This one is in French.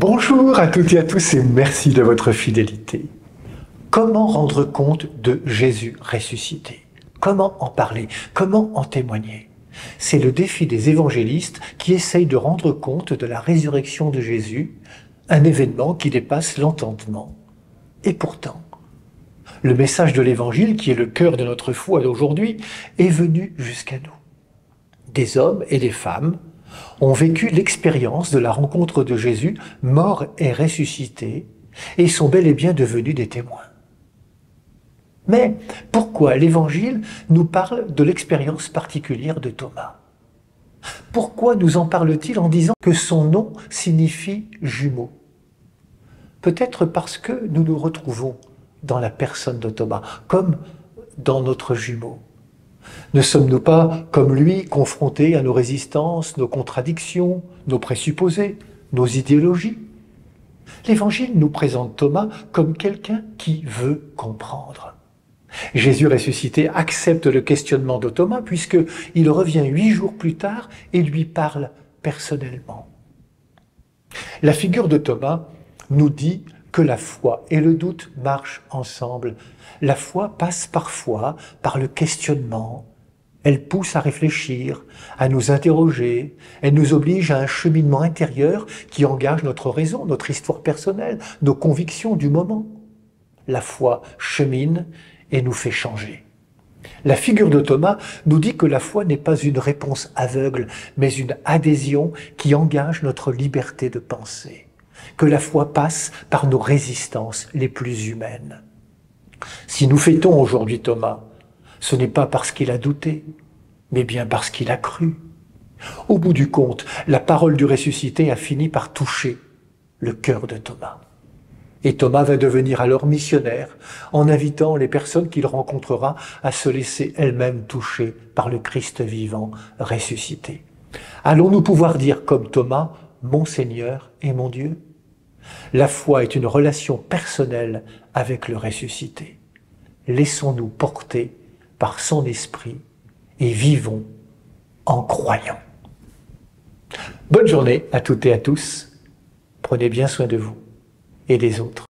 Bonjour à toutes et à tous et merci de votre fidélité. Comment rendre compte de Jésus ressuscité? Comment en parler? Comment en témoigner? C'est le défi des évangélistes qui essayent de rendre compte de la résurrection de Jésus, un événement qui dépasse l'entendement. Et pourtant, le message de l'évangile, qui est le cœur de notre foi d'aujourd'hui, est venu jusqu'à nous. Des hommes et des femmes ont vécu l'expérience de la rencontre de Jésus, mort et ressuscité, et sont bel et bien devenus des témoins. Mais pourquoi l'Évangile nous parle de l'expérience particulière de Thomas? Pourquoi nous en parle-t-il en disant que son nom signifie jumeau? Peut-être parce que nous nous retrouvons dans la personne de Thomas, comme dans notre jumeau. Ne sommes-nous pas, comme lui, confrontés à nos résistances, nos contradictions, nos présupposés, nos idéologies? L'Évangile nous présente Thomas comme quelqu'un qui veut comprendre. Jésus ressuscité accepte le questionnement de Thomas puisqu'il revient 8 jours plus tard et lui parle personnellement. La figure de Thomas nous dit que la foi et le doute marchent ensemble. La foi passe parfois par le questionnement. Elle pousse à réfléchir, à nous interroger. Elle nous oblige à un cheminement intérieur qui engage notre raison, notre histoire personnelle, nos convictions du moment. La foi chemine et nous fait changer. La figure de Thomas nous dit que la foi n'est pas une réponse aveugle, mais une adhésion qui engage notre liberté de penser. Que la foi passe par nos résistances les plus humaines. Si nous fêtons aujourd'hui Thomas, ce n'est pas parce qu'il a douté, mais bien parce qu'il a cru. Au bout du compte, la parole du ressuscité a fini par toucher le cœur de Thomas. Et Thomas va devenir alors missionnaire en invitant les personnes qu'il rencontrera à se laisser elles-mêmes toucher par le Christ vivant ressuscité. Allons-nous pouvoir dire comme Thomas, mon Seigneur et mon Dieu? La foi est une relation personnelle avec le ressuscité. Laissons-nous porter par son esprit et vivons en croyant. Bonne journée à toutes et à tous. Prenez bien soin de vous et des autres.